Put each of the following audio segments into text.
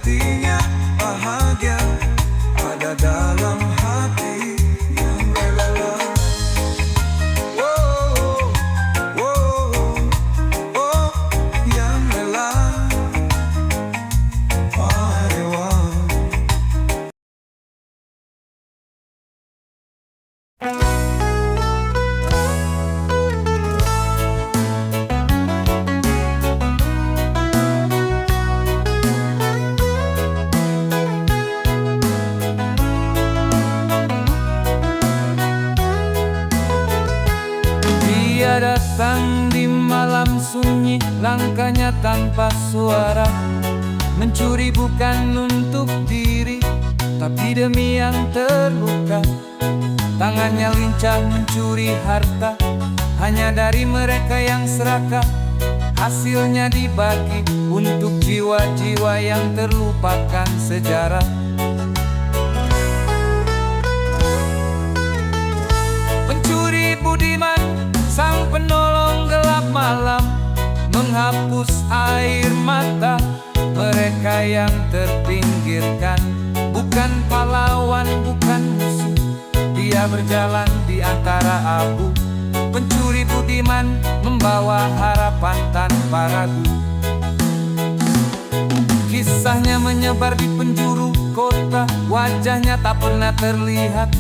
artinya bahagia ada dalam hati yang rela. Oh, oh, oh, oh, yang rela. Dia datang di malam sunyi, langkahnya tanpa suara, mencuri bukan untuk diri, tapi demi yang terluka. Tangannya lincah mencuri harta, hanya dari mereka yang serakah. Hasilnya dibagi untuk jiwa-jiwa yang terlupakan sejarah. Pencuri budiman, sang penolong gelap malam, menghapus air mata mereka yang terpinggirkan. Bukan pahlawan, bukan musuh, dia berjalan di antara abu. Pencuri budiman membawa harapan tanpa ragu. Kisahnya menyebar di penjuru kota, wajahnya tak pernah terlihat,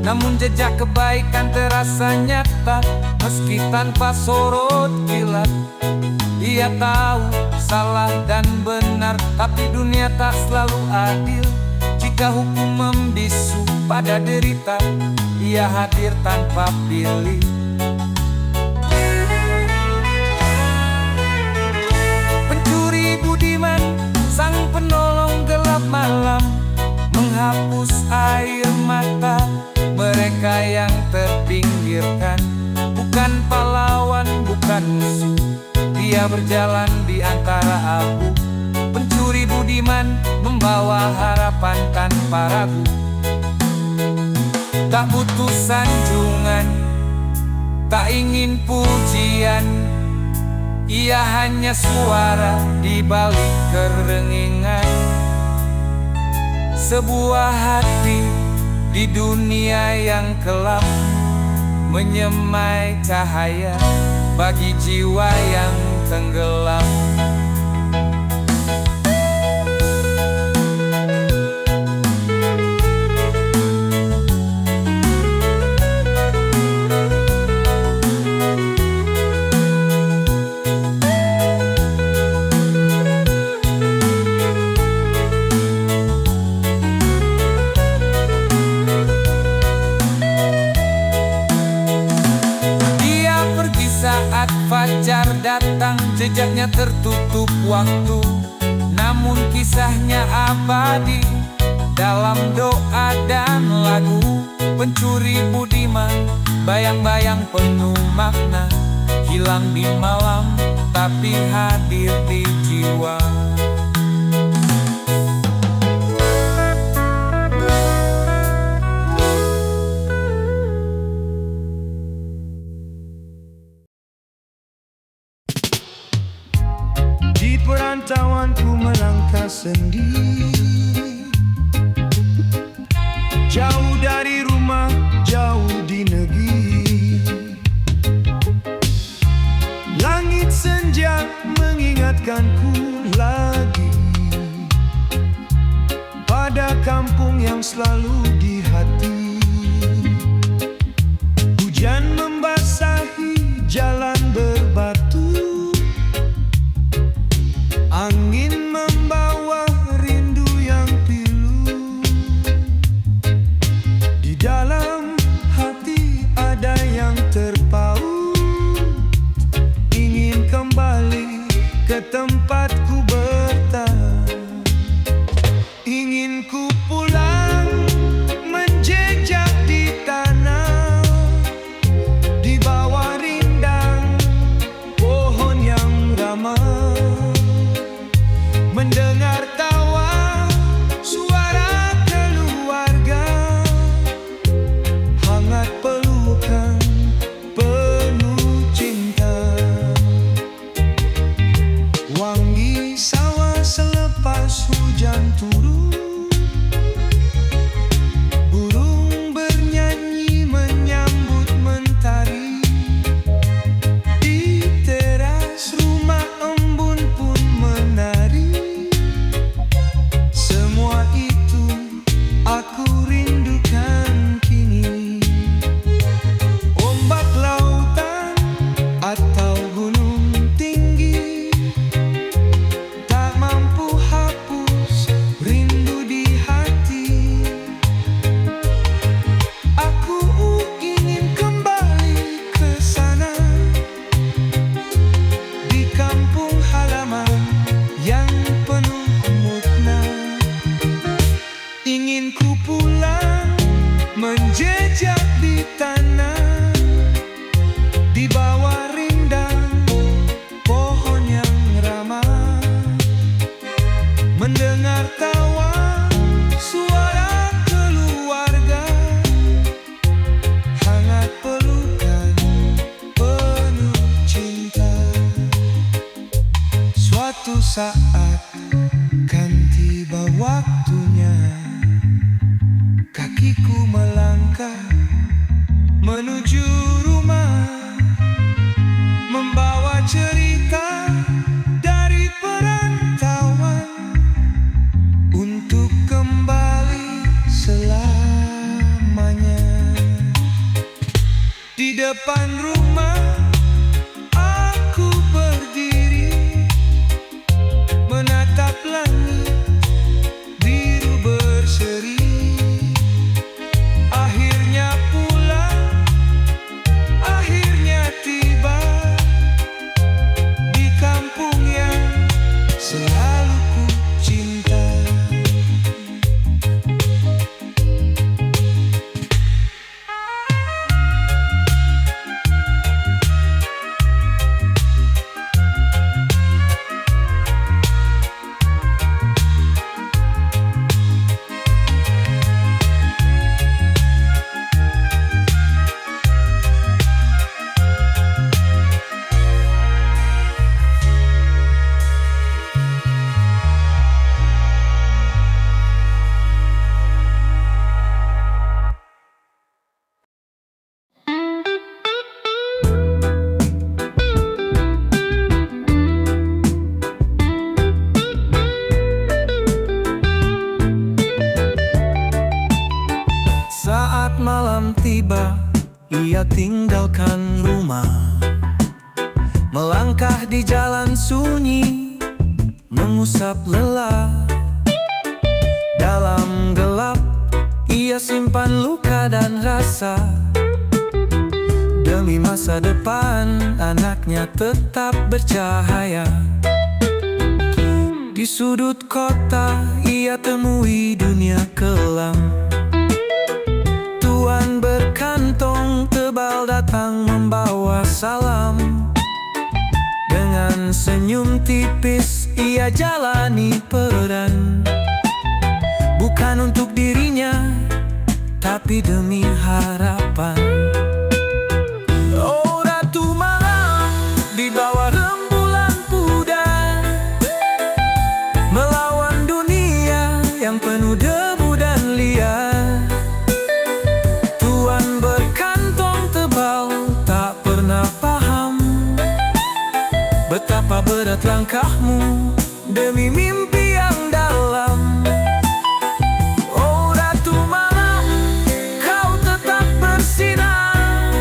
namun jejak kebaikan terasa nyata, meski tanpa sorot kilat. Ia tahu salah dan benar, tapi dunia tak selalu adil. Jika hukum membisu pada derita, ia hadir tanpa pilih. Pencuri budiman, sang penolong gelap malam, menghapus air mata mereka yang terpinggirkan. Bukan pahlawan, bukan musuh, dia berjalan di antara abu. Pencuri budiman membawa harapan tanpa ragu. Tak butuh sanjungan, tak ingin pujian, ia hanya suara di balik kerengingan. Sebuah hati di dunia yang kelam, menyemai cahaya bagi jiwa yang tenggelam. Fajar datang, jejaknya tertutup waktu, namun kisahnya abadi dalam doa dan lagu. Pencuri budiman, bayang-bayang penuh makna, hilang di malam tapi hadir di jiwa. Di perantauanku melangkah sendiri, jauh dari rumah, jauh di negeri. Langit senja mengingatkanku lagi pada kampung yang selalu di hati. Hujan membasahi jalan berbatu, angin membawa rindu yang pilu. Di dalam hati ada yang terpaut, ingin kembali ke tempatku bertahan. Ingin ku pulang menjadi turun. Burung bernyanyi menyambut mentari. Di teras rumah embun pun menari. Semua itu aku rindukan kini. Ombak lautan atau gunung tinggi tak mampu hapus rindu di hati. Aku ingin kembali ke sana, di kampung halaman yang penuh mukna. Ingin ku pulang menjejak di tanah, di bawah rindang pohon yang ramah, mendengar tawa suara keluarga, hangat pelukan penuh cinta. Suatu saat kan tiba waktunya, kakiku melangkah menuju rumah, membawa cerita dari perantauan, untuk kembali selamanya. Di depan rumah aku berdiri, menatap langit biru berseri. Akhirnya pulang, akhirnya tiba di kampung yang selalu ku cinta. Saat malam tiba, ia tinggalkan rumah, melangkah di jalan sunyi, mengusap lelah. Dalam gelap, ia simpan luka dan rasa. Demi masa depan, anaknya tetap bercahaya. Di sudut kota, ia temui dunia kelam. Tuan berkantong tebal datang membawa salam. Dengan senyum tipis ia jalani peran, bukan untuk dirinya, tapi demi harapan. Oh ratu malam, di bawah rembulan pudar, melawan dunia yang penuh debu dan liar. Betapa berat langkahmu demi mimpi yang dalam. Oh ratu malam, kau tetap bersinar.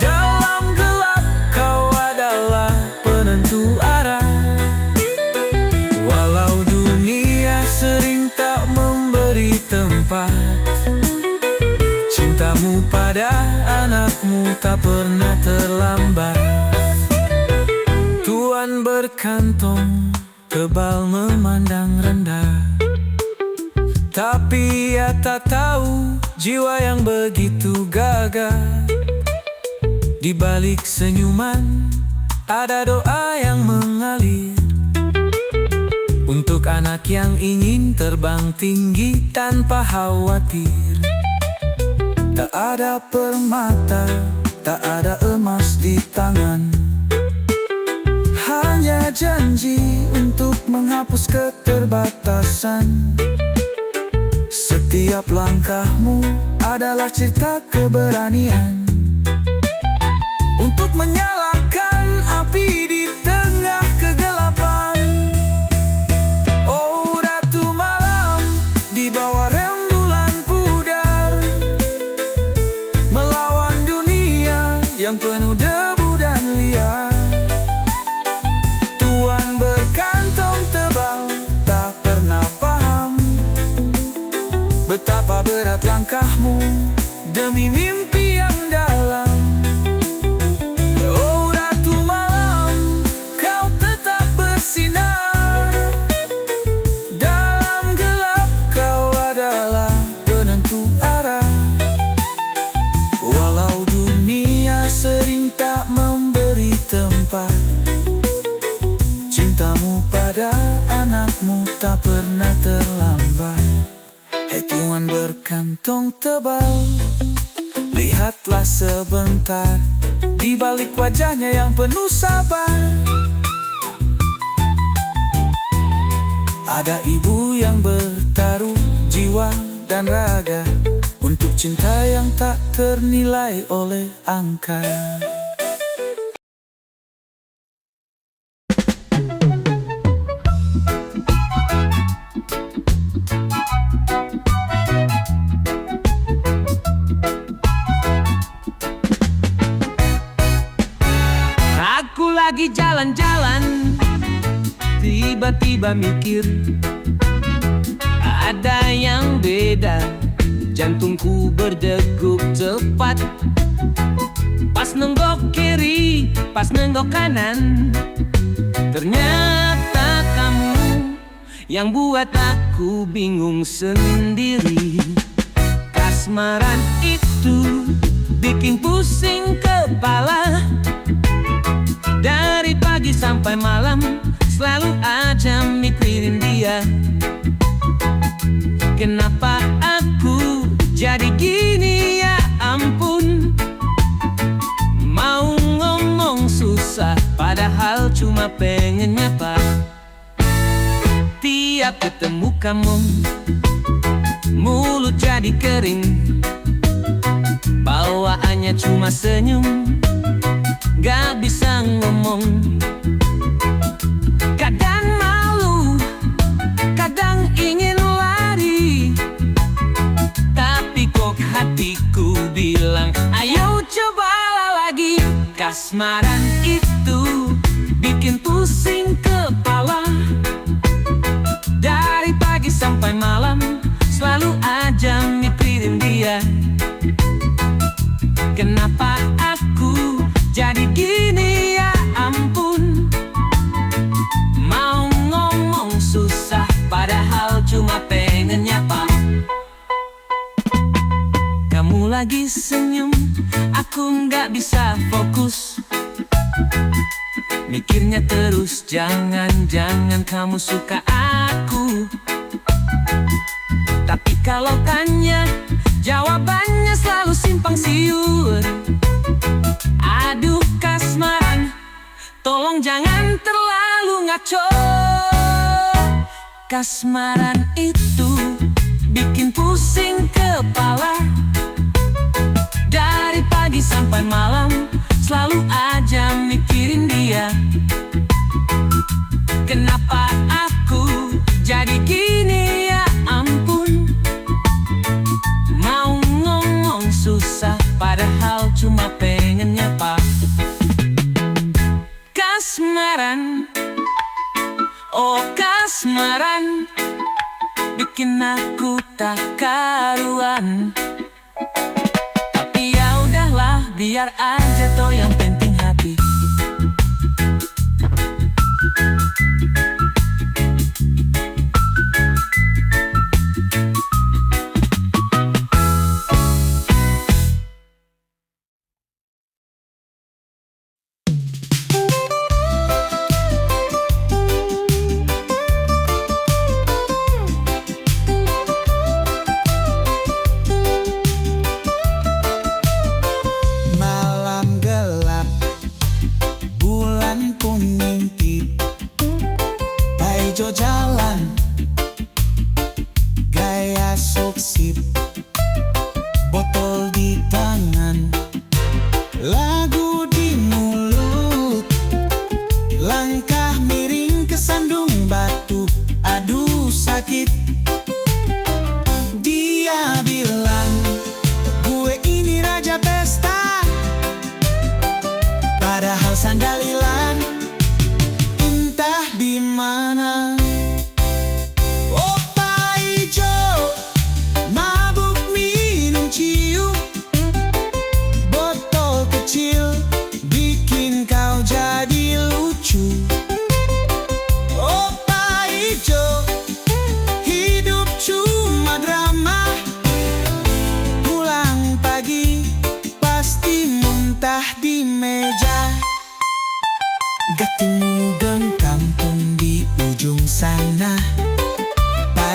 Dalam gelap kau adalah penentu arah. Walau dunia sering tak memberi tempat, cintamu pada anakmu tak pernah terlambat. Tuan berkantong tebal memandang rendah, tapi ia tak tahu jiwa yang begitu gagah. Di balik senyuman ada doa yang mengalir, untuk anak yang ingin terbang tinggi tanpa khawatir. Tak ada permata, tak ada emas di tangan, hanya punya janji untuk menghapus keterbatasan. Setiap langkahmu adalah cerita keberanian untuk menyalakan api di tengah kegelapan. Oh Ratu Malam, di bawah rembulan pudar, melawan dunia yang penuh debu dan liar. Tuan berkantong tebal tak pernah paham betapa berat langkahmu demi mimpi yang dalam. Oh Ratu Malam, kau tetap bersinar. Dalam gelap kau adalah penentu arah. Walau dunia sering tak memberi tempat, cintamu pada anakmu tak pernah terlambat. Hei Tuan berkantong tebal, lihatlah sebentar di balik wajahnya yang penuh sabar. Ada ibu yang bertaruh jiwa dan raga untuk cinta yang tak ternilai oleh angka. Aku lagi jalan-jalan, tiba-tiba mikir ada yang beda. Jantungku berdegup cepat. Pas nenggok kiri, pas nenggok kanan, ternyata kamu yang buat aku bingung sendiri. Kasmaran itu bikin pusing kepala. Dari pagi sampai malam selalu aja mikirin dia. Kenapa aku jadi gini, ya ampun. Mau ngomong susah padahal cuma pengen nyapa. Tiap ketemu kamu mulut jadi kering, bawaannya cuma senyum, gak bisa ngomong. Kadang malu, kadang ingin lari, tapi kok hatiku bilang ayo cobalah lagi. Kasmaran itu bikin pusing kepala. Dari pagi sampai malam selalu aja mikirin dia. Kenapa aku jadi gini, ya ampun. Mau ngomong susah padahal cuma pengen nyapa. Kamu lagi senyum, aku nggak bisa fokus. Mikirnya terus, jangan-jangan kamu suka aku. Tapi kalau tanya, jawabannya selalu simpang siur. Aduh kasmaran, tolong jangan terlalu ngaco. Kasmaran itu bikin pusing kepala. Dari pagi sampai malam selalu aja mikirin dia. Kenapa aku jadi gini, ya ampun. Mau ngomong susah padahal cuma pengen nyapa. Kasmaran, oh kasmaran, bikin aku tak karuan. Tapi ya udahlah, biar aja toh, yang penting hati. Malam gelap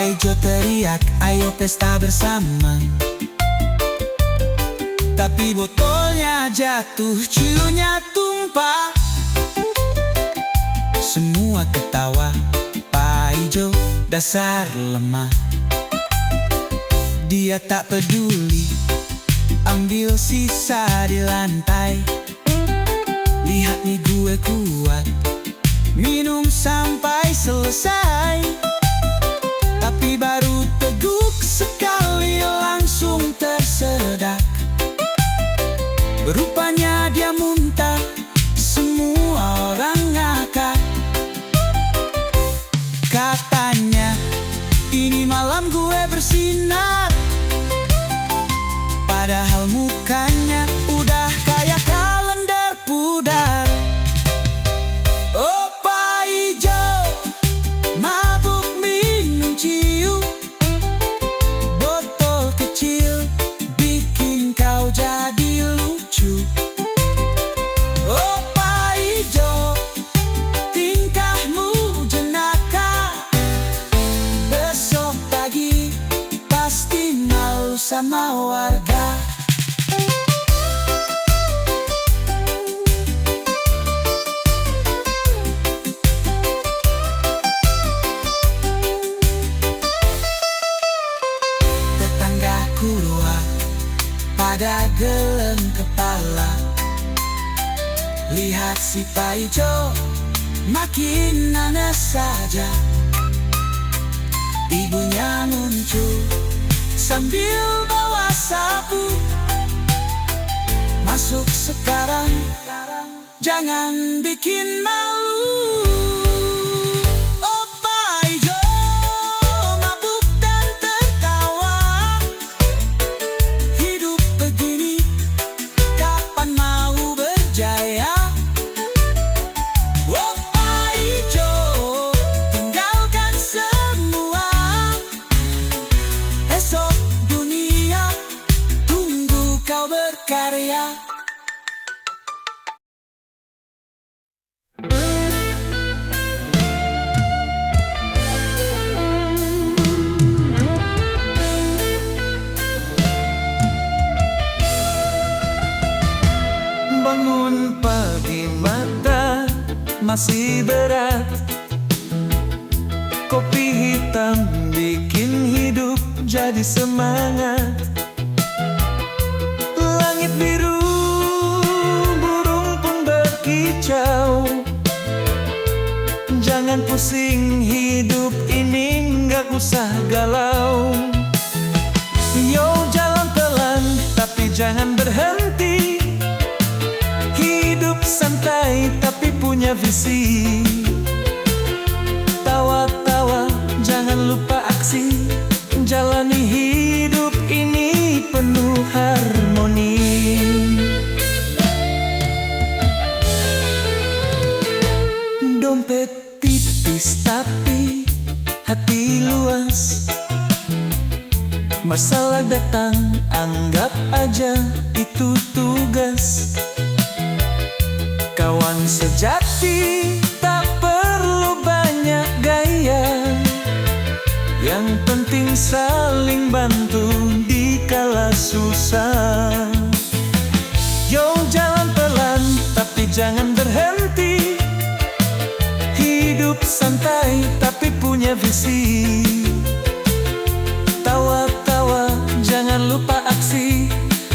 Ijo teriak, ayo pesta bersama. Tapi botolnya jatuh, ciunya tumpah. Semua ketawa, Pak Ijo dasar lemah. Dia tak peduli, ambil sisa di lantai. Lihat nih gue kuat, minum sampai selesai. Tapi baru teguk sekali langsung tersedak. Rupanya dia muntah, semua orang ngakak. Katanya, ini malam gue bersinar. Padahal mukanya udah kayak kalender pudar. Oh Pak Ijo, mabuk minum ciu. Botol kecil bikin kau jadi lucu. Oh Pak Ijo, tingkahmu jenaka. Besok pagi pasti malu sama warga. Tetanggaku luar pada geleng kepala. Lihat si Pak Ijo makin aneh saja. Ibunya muncul sambil bawa sapu. Masuk sekarang, jangan bikin malu. Oh Pak Ijo, mabuk dan tertawa. Hidup begini, kapan mau berjaya? Oh Pak Ijo, tinggalkan semua. Esok dunia tunggu kau berkarya. Bangun pagi mata masih berat. Kopi hitam bikin hidup jadi semangat. Langit biru, burung pun berkicau. Jangan pusing, hidup ini nggak usah galau. Yo jalan pelan tapi jangan berhenti. Hidup santai tapi punya visi. Tawa-tawa jangan lupa aksi. Jalani hidup ini penuh harmoni. Dompet tipis tapi hati luas. Masalah datang anggap aja itu tugas. Kawan sejati tak perlu banyak gaya. Yang penting saling bantu di kala susah. Yo jalan pelan tapi jangan berhenti. Hidup santai tapi punya visi. Tawa-tawa jangan lupa aksi.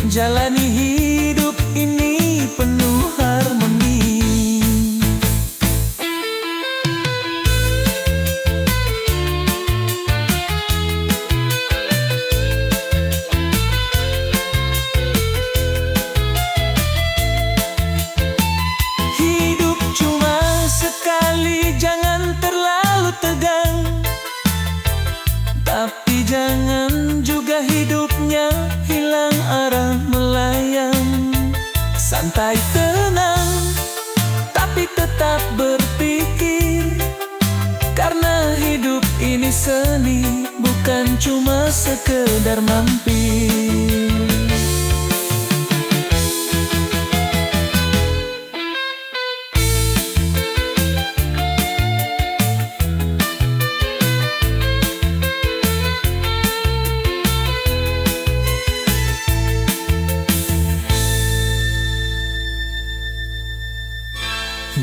Jalani hidup ini penuh harmoni. Hidup cuma sekali, jangan terlalu tegang. Tapi jangan juga hidupnya hilang arah melayang. Santai tenang, tapi tetap berpikir. Karena hidup ini seni, bukan cuma sekedar mampir.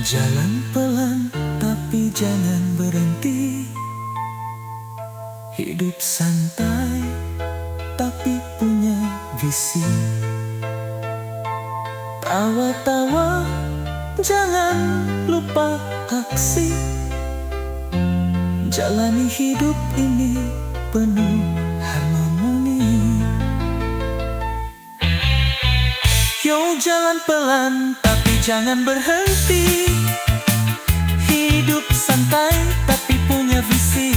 Jalan pelan tapi jangan berhenti. Hidup santai tapi punya visi. Tawa-tawa jangan lupa aksi. Jalani hidup ini penuh harmoni. Yo, jalan pelan tapi jangan berhenti. Hidup santai tapi punya visi.